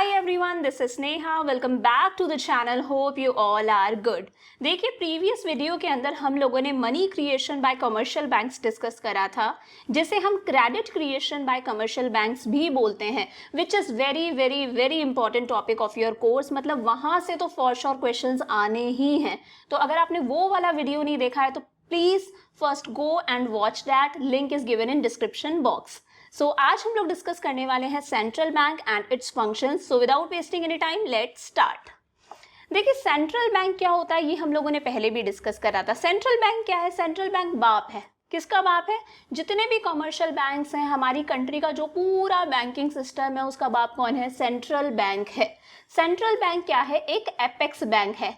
Hi everyone, this is Sneha. Welcome back to the channel. Hope you all are good. देखिए previous video के अंदर हम लोगों ने money creation bye commercial banks discuss करा था, जिसे हम credit creation bye commercial banks भी बोलते हैं, which is very very very important topic of your course. मतलब वहाँ से तो फॉर श्योर क्वेश्चंस आने ही हैं। तो अगर आपने वो वाला वीडियो नहीं देखा है तो please first go and watch that, link is given in description box. So आज हम लोग डिस्कस करने वाले हैं central bank and its functions. So without wasting any time let's start. देखिए सेंट्रल बैंक क्या होता है ये हम लोगों ने पहले भी डिस्कस करा था। सेंट्रल बैंक क्या है? सेंट्रल बैंक बाप है। किसका बाप है? जितने भी कमर्शियल बैंक्स हैं, हमारी कंट्री का जो पूरा बैंकिंग सिस्टम है उसका बाप कौन है? सेंट्रल बैंक है। सेंट्रल बैंक क्या है? एक एपेक्स बैंक है।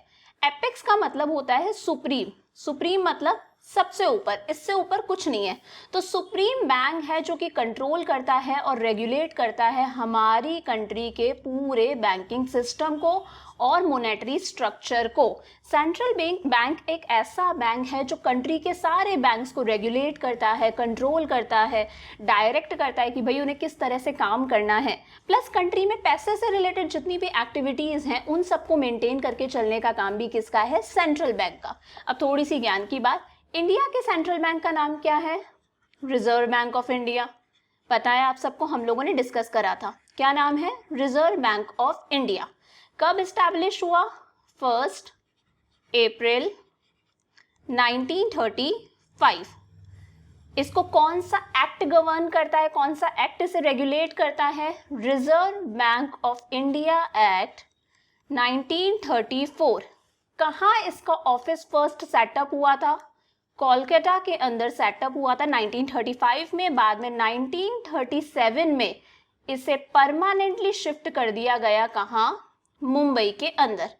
एपेक्स का मतलब होता है सुप्रीम। सुप्रीम मतलब सबसे ऊपर, इससे ऊपर कुछ नहीं है। तो सुप्रीम बैंक है जो कि कंट्रोल करता है और रेगुलेट करता है हमारी कंट्री के पूरे बैंकिंग सिस्टम को और मॉनेटरी स्ट्रक्चर को। सेंट्रल बैंक एक ऐसा बैंक है जो कंट्री के सारे बैंक्स को रेगुलेट करता है, कंट्रोल करता है, डायरेक्ट करता है कि भाई उन्हें किस तरह से काम करना है। प्लस कंट्री में पैसे से रिलेटेड जितनी भी एक्टिविटीज़ हैं उन सबको मेंटेन करके चलने का काम भी किसका है? सेंट्रल बैंक का। अब थोड़ी सी ज्ञान की बात, इंडिया के सेंट्रल बैंक का नाम क्या है? Reserve bank of India. पता है आप सबको, हम लोगों ने डिस्कस करा था। क्या नाम है? Reserve bank of India. कब इस्टेब्लिश हुआ? 1 अप्रैल 1935। इसको कौन सा एक्ट गवर्न करता है? कौन सा एक्ट इसे रेगुलेट करता है? Reserve bank of India act 1934। कहाँ इसका ऑफिस फर्स्ट सेटअप हुआ था? कोलकाता के अंदर सेटअप हुआ था 1935 में। बाद में 1937 में इसे परमानेंटली शिफ्ट कर दिया गया। कहाँ? मुंबई के अंदर।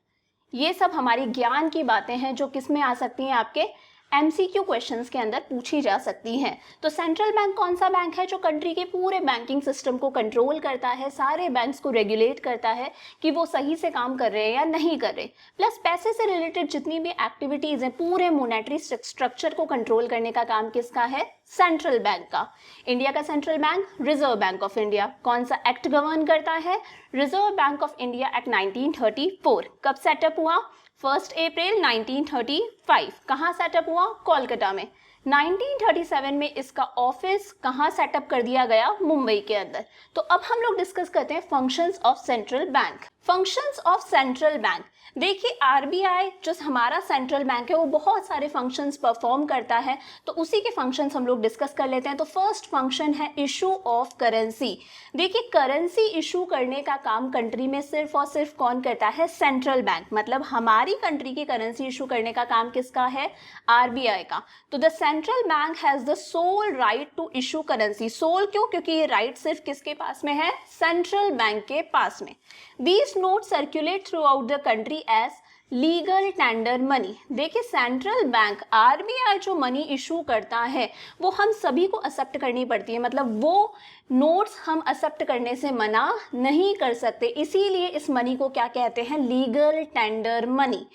ये सब हमारी ज्ञान की बातें हैं जो किस में आ सकती हैं? आपके एमसीक्यू क्वेश्चंस के अंदर पूछी जा सकती हैं। तो सेंट्रल बैंक कौन सा बैंक है? जो कंट्री के पूरे बैंकिंग सिस्टम को कंट्रोल करता है, सारे बैंक्स को रेगुलेट करता है कि वो सही से काम कर रहे हैं या नहीं कर रहे। प्लस पैसे से रिलेटेड जितनी भी एक्टिविटीज़ हैं, पूरे मॉनेटरी स्ट्रक्चर को कंट्रोल करने का काम किसका है? सेंट्रल बैंक का। इंडिया का central bank reserve bank of India. कौन सा एक्ट गवर्न करता है? Reserve bank of India act 1934। कब सेटअप हुआ? 1 अप्रैल 1935। कहाँ सेटअप हुआ? कोलकाता में। 1937 में इसका ऑफिस कहाँ सेटअप कर दिया गया? मुंबई के अंदर। तो अब हम लोग डिस्कस करते हैं functions of central bank. Functions of central bank, देखिए आरबीआई जो हमारा सेंट्रल बैंक है वो बहुत सारे फंक्शंस परफॉर्म करता है, तो उसी के फंक्शंस हम लोग डिस्कस कर लेते हैं। तो फर्स्ट फंक्शन है इशू ऑफ करेंसी। देखिए करेंसी इशू करने का काम कंट्री में सिर्फ और सिर्फ कौन करता है? Central bank. मतलब हमारी कंट्री की करेंसी इशू करने का काम किसका है? आरबीआई का। तो the central bank has the sole right to issue currency. Sole क्यों? क्योंकि ये राइट सिर्फ किसके पास में है? सेंट्रल बैंक के पास में। These notes circulate throughout the country as legal tender money. देखिए सेंट्रल बैंक आरबीआई जो मनी इशू करता है वो हम सभी को एक्सेप्ट करनी पड़ती है। मतलब वो नोट्स हम एक्सेप्ट करने से मना नहीं कर सकते, इसीलिए इस मनी को क्या कहते हैं? Legal tender money.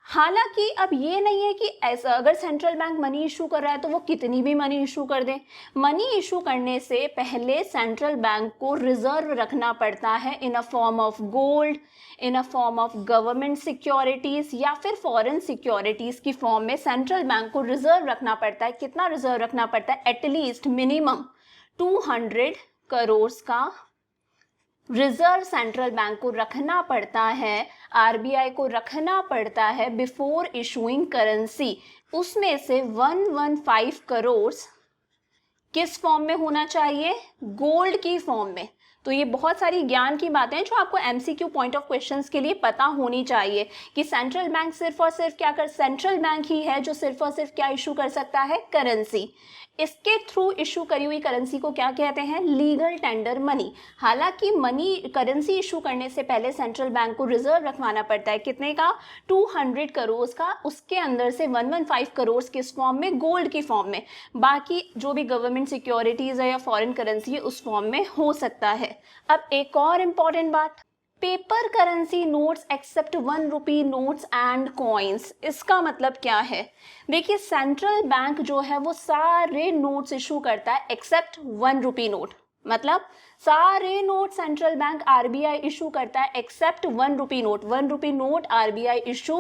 हालांकि अब ये नहीं है कि ऐसा अगर सेंट्रल बैंक मनी इशू कर रहा है तो वो कितनी भी मनी इशू कर दे। मनी इशू करने से पहले सेंट्रल बैंक को रिजर्व रखना पड़ता है in a form of gold, in a form of government securities या फिर फॉरेन सिक्योरिटीज की फॉर्म में सेंट्रल बैंक को रिजर्व रखना पड़ता है। कितना रिजर्व रखना पड़ता है? एटलीस्ट मिनिमम 200 करोड़ का रिजर्व सेंट्रल बैंक को रखना पड़ता है, आरबीआई को रखना पड़ता है बिफोर इशूइंग करेंसी। उसमें से 115 करोड़ किस फॉर्म में होना चाहिए? गोल्ड की फॉर्म में। तो ये बहुत सारी ज्ञान की बातें हैं जो आपको एमसीक्यू पॉइंट ऑफ क्वेश्चंस के लिए पता होनी चाहिए कि सेंट्रल बैंक सिर्फ और सिर्फ क्या कर, सेंट्रल बैंक ही है जो सिर्फ और सिर्फ क्या इशू कर सकता है? करेंसी। इसके थ्रू इशू करी हुई करेंसी को क्या कहते हैं? Legal tender money. हालांकि मनी करेंसी इशू करने से पहले सेंट्रल बैंक को रिजर्व रखवाना पड़ता है। कितने का? 200 करोड़ का। उसके अंदर से 115 करोड़ किस फॉर्म में? गोल्ड की फॉर्म में। बाकी जो भी गवर्नमेंट सिक्योरिटीज है या फॉरेन करेंसी है उस फॉर्म में हो सकता है। अब एक और इम्पॉर्टेंट बात, paper currency notes except 1 rupee notes and coins. इसका मतलब क्या है? देखिए सेंट्रल बैंक जो है वो सारे नोट्स इशू करता है एक्सेप्ट 1 रुपी नोट। मतलब सारे note central bank RBI issue करता है except 1 rupee note. 1 rupee note RBI issue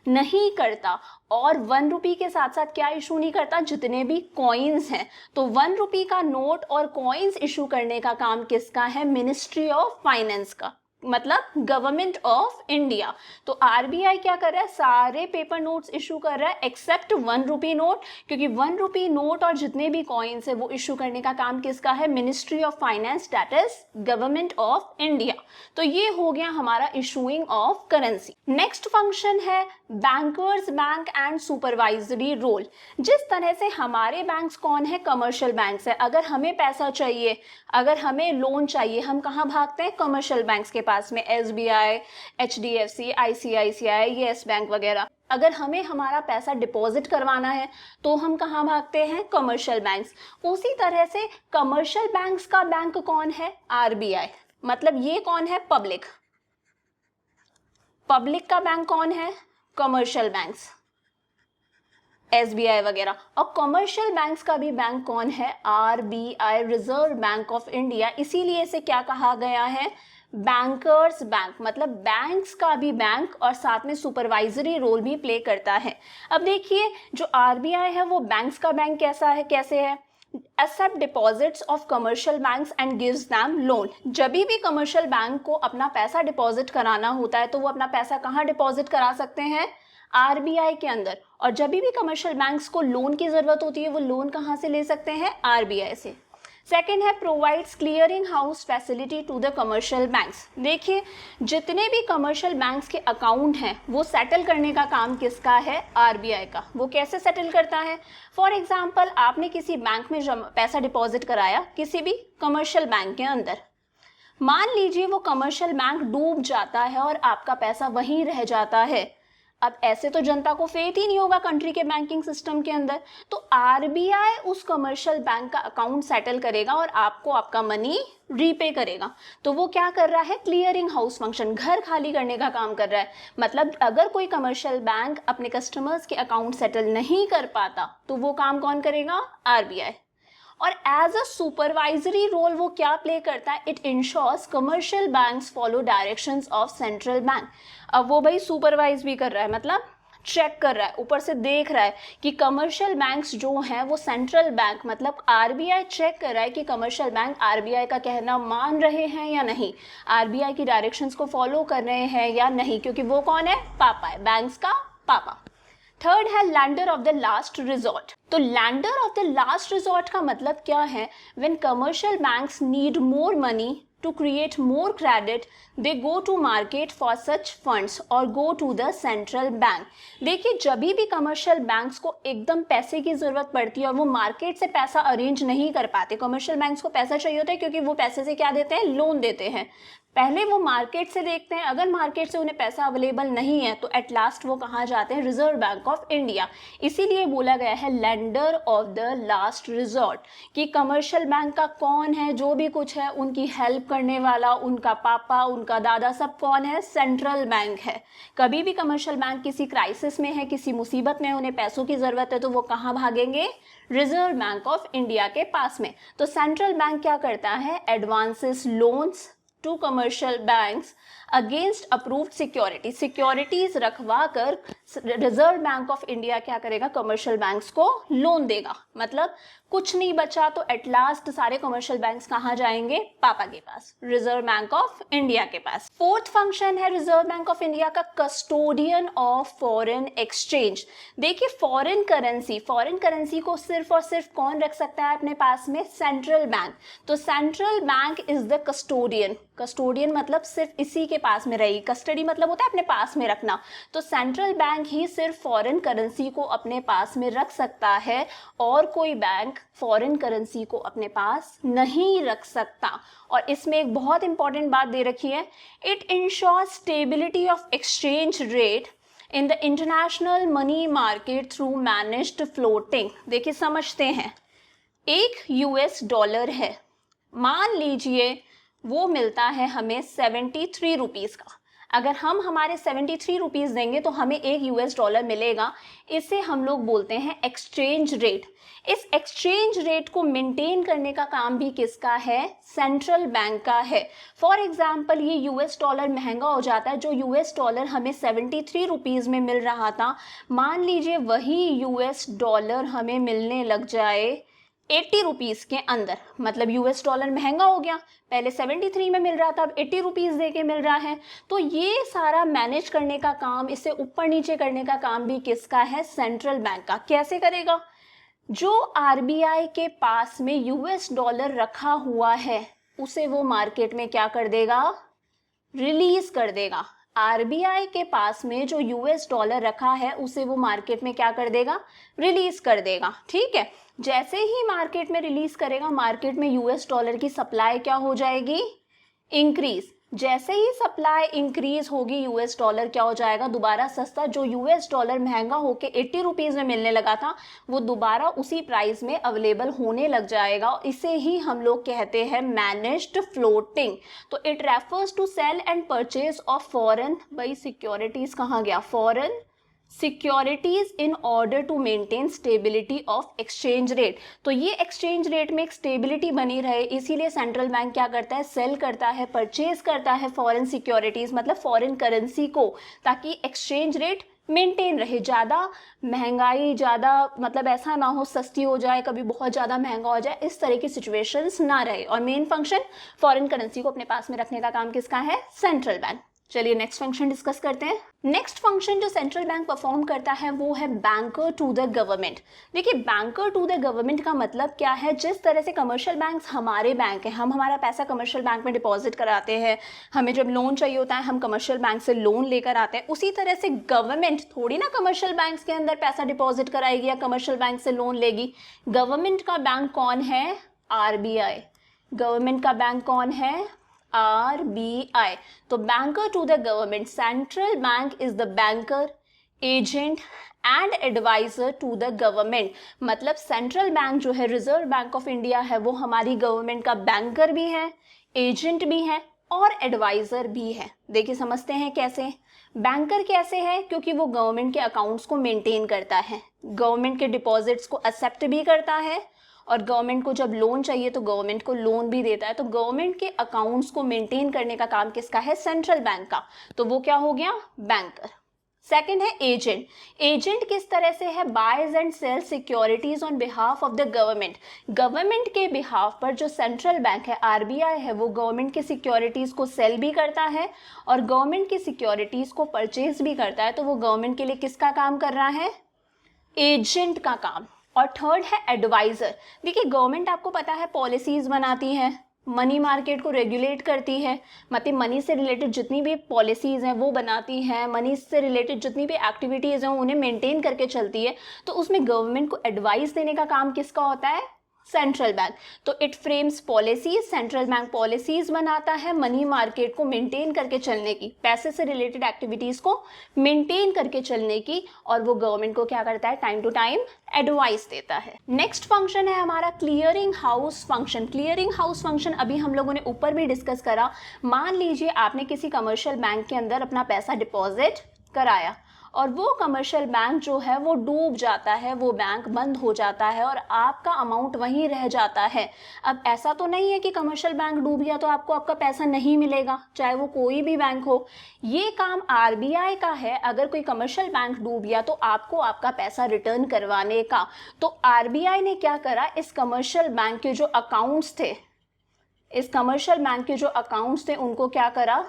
नहीं करता। और 1 रुपी के साथ साथ क्या इशू नहीं करता, जितने भी कॉइन्स हैं। तो 1 रुपी का नोट और कॉइन्स इशू करने का काम किसका है, मिनिस्ट्री ऑफ फाइनेंस का, मतलब गवर्नमेंट ऑफ इंडिया। तो आरबीआई क्या कर रहा है, सारे पेपर नोट्स इशू कर रहा है एक्सेप्ट 1 रुपी नोट, क्योंकि 1 रुपी नोट और जितने भी कॉइन्स है वो इशू करने का काम किसका है, ministry of finance, that is government of India. तो ये हो गया हमारा issuing of currency. Next function है bankers bank and supervisory role. जिस तरह से हमारे बैंक्स कौन है, कमर्शियल बैंक्स है। अगर हमें पैसा चाहिए, अगर हमें लोन चाहिए, हम कहाँ भागते हैं, कमर्शियल बैंक्स के पास में, SBI, HDFC, ICICI, yes bank वगैरह। अगर हमें हमारा पैसा डिपॉजिट करवाना है तो हम कहाँ भागते हैं, कमर्शियल बैंक्स। उसी तरह से कमर्शियल बैंक्स का बैंक कौन है, आरबीआई। मतलब ये कौन है, पब्लिक। पब्लिक का बैंक कौन है, कमर्शियल बैंक्स, एसबीआई वगैरह। और कमर्शियल बैंक्स का भी बैंक कौन है, RBI, reserve bank of India. इसीलिए इसे क्या कहा गया है, बैंकर्स बैंक। मतलब बैंक्स का भी बैंक और साथ में सुपरवाइजरी रोल भी प्ले करता है। अब देखिए जो आरबीआई है वो बैंक्स का बैंक कैसा है, कैसे है, accept deposits of commercial banks and gives them loan. जब भी कमर्शियल बैंक को अपना पैसा डिपॉजिट कराना होता है तो वो अपना पैसा कहाँ डिपॉजिट करा सकते हैं, आरबीआई के अंदर। और जब भी कमर्शियल बैंक्स को लोन की जरूरत होती है वो लोन कहाँ से ले सकते हैं, आरबीआई से। सेकेंड है provides clearing house facility to the commercial banks. देखिए जितने भी कमर्शियल बैंक्स के अकाउंट हैं वो सेटल करने का काम किसका है, आरबीआई का। वो कैसे सेटल करता है, फॉर एग्जाम्पल आपने किसी बैंक में पैसा डिपॉजिट कराया, किसी भी कमर्शियल बैंक के अंदर। मान लीजिए वो कमर्शियल बैंक डूब जाता है और आपका पैसा वहीं रह जाता है। अब ऐसे तो जनता को फेथ ही नहीं होगा कंट्री के बैंकिंग सिस्टम के अंदर। तो आरबीआई उस कमर्शियल बैंक का अकाउंट सेटल करेगा और आपको आपका मनी रीपे करेगा। तो वो क्या कर रहा है, क्लियरिंग हाउस फंक्शन, घर खाली करने का काम कर रहा है। मतलब अगर कोई कमर्शियल बैंक अपने कस्टमर्स के अकाउंट सेटल नहीं कर पाता तो वो काम कौन करेगा, आरबीआई। और एज अ सुपरवाइजरी रोल वो क्या प्ले करता है, it ensures commercial banks follow directions of central bank. अब वो भाई सुपरवाइज भी कर रहा है, मतलब चेक कर रहा है, ऊपर से देख रहा है कि कमर्शियल बैंक्स जो हैं वो सेंट्रल बैंक मतलब आरबीआई चेक कर रहा है कि कमर्शियल बैंक आरबीआई का कहना मान रहे हैं या नहीं, आरबीआई की डायरेक्शंस को फॉलो कर रहे हैं या नहीं, क्योंकि वो कौन है, पापा है, बैंक्स का पापा। थर्ड है lender of the last resort. तो lender of the last resort का मतलब क्या है, when commercial banks need more money to create more credit they go to market for such funds or go to the central bank। देखिए जब भी commercial banks को एकदम पैसे की जरूरत पड़ती है और वो मार्केट से पैसा अरेंज नहीं कर पाते, कमर्शियल बैंक्स को पैसा चाहिए होता है क्योंकि वो पैसे से क्या देते हैं, लोन देते हैं। पहले वो मार्केट से देखते हैं, अगर मार्केट से उन्हें पैसा अवेलेबल नहीं है तो एट लास्ट वो कहाँ जाते हैं, रिजर्व बैंक ऑफ इंडिया। इसीलिए बोला गया है lender of the last resort, कि कमर्शियल बैंक का कौन है, जो भी कुछ है उनकी हेल्प करने वाला, उनका पापा, उनका दादा, सब कौन है, सेंट्रल बैंक है। कभी भी कमर्शियल बैंक किसी क्राइसिस में है, किसी मुसीबत में, उन्हें पैसों की जरूरत है तो वो कहाँ भागेंगे, रिजर्व बैंक ऑफ इंडिया के पास में। तो सेंट्रल बैंक क्या करता है, advances loans to commercial banks against approved security, securities रखवा कर रिजर्व बैंक ऑफ इंडिया क्या करेगा, कमर्शियल बैंक्स को लोन देगा। मतलब कुछ नहीं बचा तो एट लास्ट सारे कमर्शियल बैंक्स कहाँ जाएंगे, पापा के पास, रिजर्व बैंक ऑफ इंडिया के पास। फोर्थ फंक्शन है रिजर्व बैंक ऑफ इंडिया का कस्टोडियन ऑफ फॉरेन एक्सचेंज। देखिए फॉरेन करेंसी को सिर्फ और सिर्फ कौन रख सकता है अपने पास में, सेंट्रल बैंक। तो central bank is the custodian, custodian मतलब सिर्फ इसी के पास में रहेगी, कस्टडी मतलब होता है अपने पास में रखना। तो सेंट्रल बैंक ही सिर्फ फॉरेन करेंसी को अपने पास में रख सकता है और कोई बैंक फॉरेन करेंसी को अपने पास नहीं रख सकता। और इसमें एक बहुत इंपॉर्टेंट बात दे रखी है, it ensures stability of exchange rate in the international money market through managed floating. देखिए समझते हैं, एक यूएस डॉलर है, मान लीजिए वो मिलता है हमें 73 रुपीज़ का। अगर हम हमारे 73 रुपीज़ देंगे तो हमें एक यूएस डॉलर मिलेगा। इसे हम लोग बोलते हैं एक्सचेंज रेट। इस एक्सचेंज रेट को मेंटेन करने का काम भी किसका है? सेंट्रल बैंक का है। फॉर एग्जाम्पल ये यूएस डॉलर महंगा हो जाता है, जो यूएस डॉलर हमें 73 रुपीज़ में मिल रहा था, मान लीजिए वही यूएस डॉलर हमें मिलने लग जाए 80 रुपीज़ के अंदर, मतलब यूएस डॉलर महंगा हो गया, पहले 73 में मिल रहा था, अब 80 रुपीज़ दे के मिल रहा है। तो ये सारा मैनेज करने का काम, इसे ऊपर नीचे करने का काम भी किसका है? सेंट्रल बैंक का। कैसे करेगा? जो आरबीआई के पास में यूएस डॉलर रखा हुआ है उसे वो मार्केट में क्या कर देगा? रिलीज कर देगा। आरबीआई के पास में जो यूएस डॉलर रखा है उसे वो मार्केट में क्या कर देगा? रिलीज कर देगा। ठीक है, जैसे ही मार्केट में रिलीज करेगा, मार्केट में यूएस डॉलर की सप्लाई क्या हो जाएगी? इंक्रीज। जैसे ही सप्लाई इंक्रीज होगी, यूएस डॉलर क्या हो जाएगा? दोबारा सस्ता। जो यूएस डॉलर महंगा होके 80 रुपीज़ में मिलने लगा था वो दोबारा उसी प्राइस में अवेलेबल होने लग जाएगा। इसे ही हम लोग कहते हैं मैनेज्ड फ्लोटिंग। तो it refers to sale and purchase of foreign, भाई सिक्योरिटीज कहाँ गया? Foreign securities in order to maintain stability of exchange rate. तो ये एक्सचेंज रेट में एक स्टेबिलिटी बनी रहे, इसीलिए सेंट्रल बैंक क्या करता है? सेल करता है, परचेज करता है फॉरेन सिक्योरिटीज, मतलब फॉरेन करेंसी को, ताकि एक्सचेंज रेट मेंटेन रहे। ज़्यादा महंगाई, ज़्यादा मतलब ऐसा ना हो सस्ती हो जाए, कभी बहुत ज़्यादा महंगा हो जाए, इस तरह की सिचुएशंस ना रहे। और मेन फंक्शन फॉरेन करेंसी को अपने पास में रखने का काम किसका है? Central bank. चलिए नेक्स्ट फंक्शन डिस्कस करते हैं। नेक्स्ट फंक्शन जो सेंट्रल बैंक परफॉर्म करता है वो है बैंकर टू द गवर्नमेंट। देखिए, बैंकर टू द गवर्नमेंट का मतलब क्या है? जिस तरह से कमर्शियल बैंक्स हमारे बैंक हैं, हम हमारा पैसा कमर्शियल बैंक में डिपॉजिट कराते हैं, हमें जब लोन चाहिए होता है हम कमर्शियल बैंक से लोन लेकर आते हैं, उसी तरह से गवर्नमेंट थोड़ी ना कमर्शियल बैंक्स के अंदर पैसा डिपॉजिट कराएगी या कमर्शियल बैंक से लोन लेगी। गवर्नमेंट का बैंक कौन है? आरबीआई। गवर्नमेंट का बैंक कौन है? RBI। तो banker to the government, central bank is the banker, agent and adviser to the government. मतलब सेंट्रल बैंक जो है, रिजर्व बैंक ऑफ इंडिया है, वो हमारी गवर्नमेंट का बैंकर भी है, एजेंट भी है और एडवाइजर भी है। देखिए समझते हैं कैसे। बैंकर कैसे है? क्योंकि वो गवर्नमेंट के अकाउंट्स को मेंटेन करता है, गवर्नमेंट के डिपॉजिट्स को एक्सेप्ट भी करता है, और गवर्नमेंट को जब लोन चाहिए तो गवर्नमेंट को लोन भी देता है। तो गवर्नमेंट के अकाउंट्स को मेंटेन करने का काम किसका है? सेंट्रल बैंक का। तो वो क्या हो गया? बैंकर। सेकंड है एजेंट। एजेंट किस तरह से है? Buys and sell securities on behalf of the government. Government के बिहाफ पर जो सेंट्रल बैंक है, आरबीआई है, वो गवर्नमेंट की सिक्योरिटीज को सेल भी करता है और गवर्नमेंट की सिक्योरिटीज को परचेज भी करता है। तो वो गवर्नमेंट के लिए किसका काम कर रहा है? एजेंट का काम। और थर्ड है एडवाइजर। देखिए, गवर्नमेंट आपको पता है पॉलिसीज बनाती है, मनी मार्केट को रेगुलेट करती है, मतलब मनी से रिलेटेड जितनी भी पॉलिसीज हैं वो बनाती हैं, मनी से रिलेटेड जितनी भी एक्टिविटीज़ हैं उन्हें मेंटेन करके चलती है। तो उसमें गवर्नमेंट को एडवाइस देने का काम किसका होता है? Central bank. तो it frames policies, central bank policies बनाता है मनी मार्केट को मेंटेन करके चलने की, पैसे से रिलेटेड एक्टिविटीज को मेंटेन करके चलने की, और वो गवर्नमेंट को क्या करता है? टाइम टू टाइम एडवाइस देता है। नेक्स्ट फंक्शन है हमारा clearing house function. Clearing house function अभी हम लोगों ने ऊपर भी डिस्कस करा। मान लीजिए आपने किसी कमर्शियल बैंक के अंदर अपना पैसा डिपॉजिट कराया और वो कमर्शियल बैंक जो है वो डूब जाता है, वो बैंक बंद हो जाता है और आपका अमाउंट वहीं रह जाता है। अब ऐसा तो नहीं है कि कमर्शियल बैंक डूब गया तो आपको आपका पैसा नहीं मिलेगा, चाहे वो कोई भी बैंक हो। ये काम आरबीआई का है, अगर कोई कमर्शियल बैंक डूब गया तो आपको आपका पैसा रिटर्न करवाने का। तो आरबीआई ने क्या करा? इस कमर्शियल बैंक के जो अकाउंट्स थे, इस कमर्शियल बैंक के जो अकाउंट्स थे उनको क्या करा?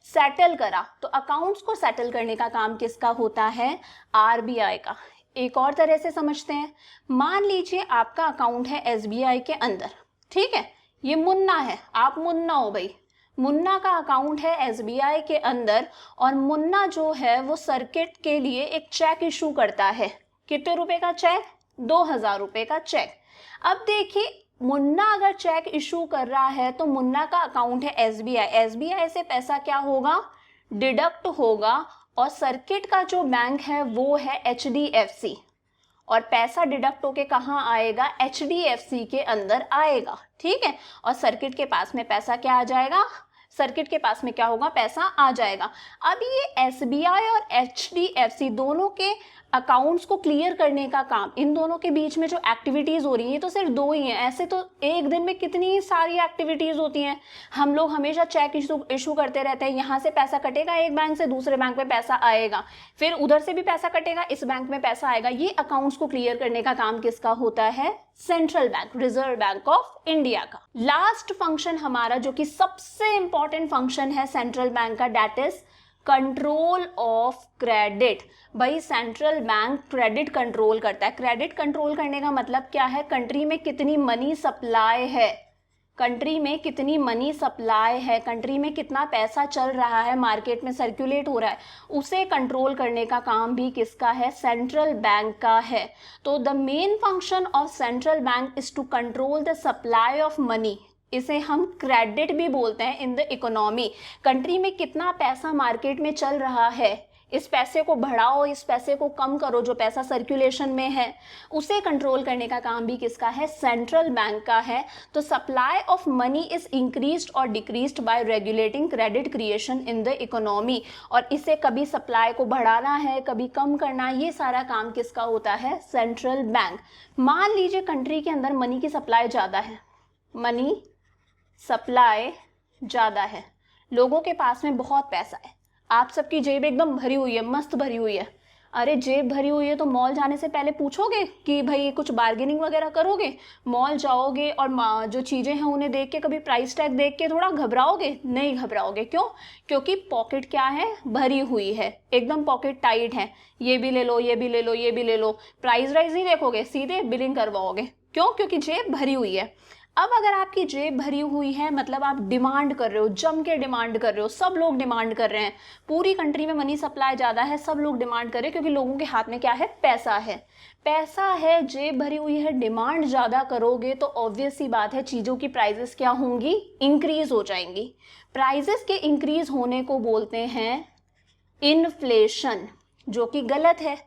सेटल करा। तो अकाउंट्स को सेटल करने का काम किसका होता है? आरबीआई का। एक और तरह से समझते हैं। मान लीजिए आपका अकाउंट है एसबीआई के अंदर, ठीक है, ये मुन्ना है, आप मुन्ना हो भाई, मुन्ना का अकाउंट है एसबीआई के अंदर और मुन्ना जो है वो सर्किट के लिए एक चेक इशू करता है। कितने रुपए का चेक? 2000 रुपए का चेक। अब देखिए, मुन्ना अगर चेक इशू कर रहा है तो मुन्ना का अकाउंट है एसबीआई, एसबीआई से पैसा क्या होगा? डिडक्ट होगा, और सर्किट का जो बैंक है वो है एचडीएफसी, और पैसा डिडक्ट होके कहाँ आएगा? एचडीएफसी के अंदर आएगा, ठीक है। और सर्किट के पास में पैसा क्या आ जाएगा? सर्किट के पास में क्या होगा, पैसा आ जाएगा। अब ये एसबीआई और एचडीएफसी दोनों के अकाउंट्स को क्लियर करने का काम, इन दोनों के बीच में जो एक्टिविटीज हो रही है, ये तो सिर्फ दो ही हैं, ऐसे तो एक दिन में कितनी सारी एक्टिविटीज होती हैं। हम लोग हमेशा चेक इशू करते रहते हैं, यहाँ से पैसा कटेगा एक बैंक से, दूसरे बैंक में पैसा आएगा, फिर उधर से भी पैसा कटेगा, इस बैंक में पैसा आएगा। ये अकाउंट्स को क्लियर करने का काम किसका होता है, central bank, reserve bank of India का। लास्ट फंक्शन हमारा जो कि सबसे इंपॉर्टेंट फंक्शन है सेंट्रल बैंक का, that is control of credit. भाई सेंट्रल बैंक क्रेडिट कंट्रोल करता है। क्रेडिट कंट्रोल करने का मतलब क्या है, कंट्री में कितनी मनी सप्लाई है, कंट्री में कितनी मनी सप्लाई है, कंट्री में कितना पैसा चल रहा है, मार्केट में सर्कुलेट हो रहा है, उसे कंट्रोल करने का काम भी किसका है, सेंट्रल बैंक का है। तो the main function of central bank is to control the supply of money, इसे हम क्रेडिट भी बोलते हैं इन द इकोनॉमी। कंट्री में कितना पैसा मार्केट में चल रहा है, इस पैसे को बढ़ाओ, इस पैसे को कम करो, जो पैसा सर्कुलेशन में है उसे कंट्रोल करने का काम भी किसका है, सेंट्रल बैंक का है। तो supply of money is increased और decreased by regulating credit creation in the economy. और इसे कभी सप्लाई को बढ़ाना है, कभी कम करना है, ये सारा काम किसका होता है, सेंट्रल बैंक। मान लीजिए कंट्री के अंदर मनी की सप्लाई ज़्यादा है, मनी सप्लाई ज़्यादा है, लोगों के पास में बहुत पैसा है, आप सबकी जेब एकदम भरी हुई है, मस्त भरी हुई है। अरे जेब भरी हुई है तो मॉल जाने से पहले पूछोगे कि भाई कुछ बार्गेनिंग वगैरह करोगे? मॉल जाओगे और जो चीज़ें हैं उन्हें देख के, कभी प्राइस टैग देख के थोड़ा घबराओगे? नहीं घबराओगे। क्यों? क्योंकि पॉकेट क्या है, भरी हुई है, एकदम पॉकेट टाइट है। ये भी ले लो, ये भी ले लो, ये भी ले लो, प्राइस राइज नहीं देखोगे, सीधे बिलिंग करवाओगे। क्यों? क्योंकि जेब भरी हुई है। अब अगर आपकी जेब भरी हुई है मतलब आप डिमांड कर रहे हो, जम के डिमांड कर रहे हो, सब लोग डिमांड कर रहे हैं, पूरी कंट्री में मनी सप्लाई ज़्यादा है, सब लोग डिमांड कर रहे हैं क्योंकि लोगों के हाथ में क्या है, पैसा है। पैसा है, जेब भरी हुई है, डिमांड ज़्यादा करोगे तो ऑब्वियस सी बात है चीज़ों की प्राइजेस क्या होंगी, इंक्रीज हो जाएंगी। प्राइजेस के इंक्रीज होने को बोलते हैं इन्फ्लेशन, जो कि गलत है।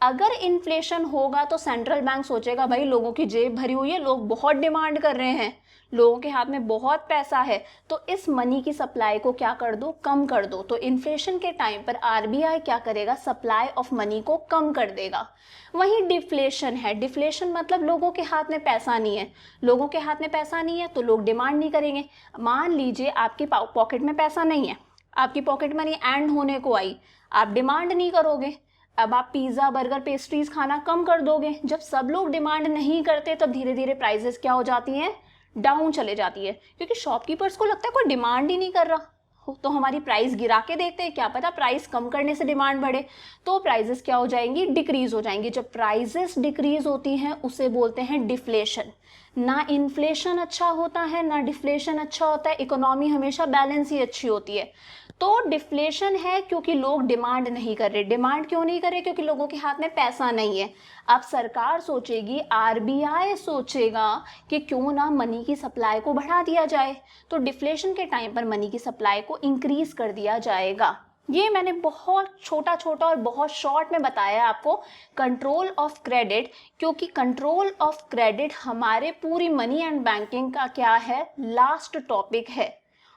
अगर इन्फ्लेशन होगा तो सेंट्रल बैंक सोचेगा भाई लोगों की जेब भरी हुई है, लोग बहुत डिमांड कर रहे हैं, लोगों के हाथ में बहुत पैसा है, तो इस मनी की सप्लाई को क्या कर दो, कम कर दो। तो इन्फ्लेशन के टाइम पर आरबीआई क्या करेगा, सप्लाई ऑफ मनी को कम कर देगा। वहीं डिफ्लेशन है, डिफ्लेशन मतलब लोगों के हाथ में पैसा नहीं है, लोगों के हाथ में पैसा नहीं है तो लोग डिमांड नहीं करेंगे। मान लीजिए आपकी पॉकेट में पैसा नहीं है, आपकी पॉकेट मनी एंड होने को आई, आप डिमांड नहीं करोगे, अब आप पिज़्ज़ा बर्गर पेस्ट्रीज खाना कम कर दोगे। जब सब लोग डिमांड नहीं करते तब धीरे धीरे प्राइसेस क्या हो जाती हैं, डाउन चले जाती है, क्योंकि शॉपकीपर्स को लगता है कोई डिमांड ही नहीं कर रहा, तो हमारी प्राइस गिरा के देखते हैं, क्या पता प्राइस कम करने से डिमांड बढ़े, तो प्राइसेस क्या हो जाएंगी, डिक्रीज हो जाएंगी। जब प्राइसेस डिक्रीज होती हैं उसे बोलते हैं डिफ्लेशन। ना इन्फ्लेशन अच्छा होता है ना डिफ्लेशन अच्छा होता है, इकोनॉमी हमेशा बैलेंस ही अच्छी होती है। तो डिफ्लेशन है क्योंकि लोग डिमांड नहीं कर रहे। डिमांड क्यों नहीं कर रहे? क्योंकि लोगों के हाथ में पैसा नहीं है। अब सरकार सोचेगी, आरबीआई सोचेगा कि क्यों ना मनी की सप्लाई को बढ़ा दिया जाए, तो डिफ्लेशन के टाइम पर मनी की सप्लाई को इंक्रीज कर दिया जाएगा। ये मैंने बहुत छोटा छोटा और बहुत शॉर्ट में बताया आपको कंट्रोल ऑफ क्रेडिट, क्योंकि कंट्रोल ऑफ क्रेडिट हमारे पूरी मनी एंड बैंकिंग का क्या है, लास्ट टॉपिक है।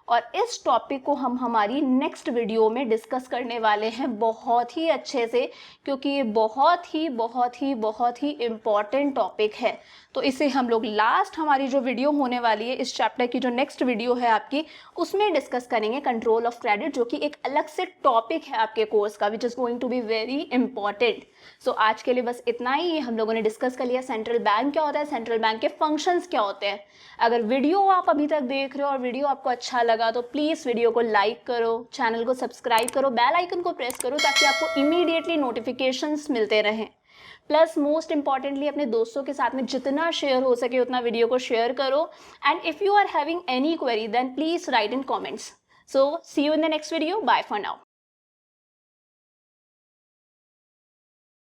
और इस टॉपिक को हम हमारी नेक्स्ट वीडियो में डिस्कस करने वाले हैं बहुत ही अच्छे से, क्योंकि ये बहुत ही इम्पॉर्टेंट टॉपिक है। तो इसे हम लोग लास्ट हमारी जो वीडियो होने वाली है इस चैप्टर की, जो नेक्स्ट वीडियो है आपकी, उसमें डिस्कस करेंगे कंट्रोल ऑफ क्रेडिट, जो कि एक अलग से टॉपिक है आपके कोर्स का, which is going to be very important. So आज के लिए बस इतना ही। हम लोगों ने डिस्कस कर लिया सेंट्रल बैंक क्या होता है, सेंट्रल बैंक के फंक्शंस क्या होते हैं। अगर वीडियो आप अभी तक देख रहे हो और वीडियो आपको अच्छा लगा तो प्लीज़ वीडियो को लाइक करो, चैनल को सब्सक्राइब करो, बेल आइकन को प्रेस करो ताकि आपको इमीडिएटली नोटिफिकेशंस मिलते रहें। प्लस मोस्ट इंपॉर्टेंटली अपने दोस्तों के साथ में जितना शेयर हो सके उतना वीडियो को शेयर करो। And if you are having any query then please write in comments. So see you in the next video. Bye for now.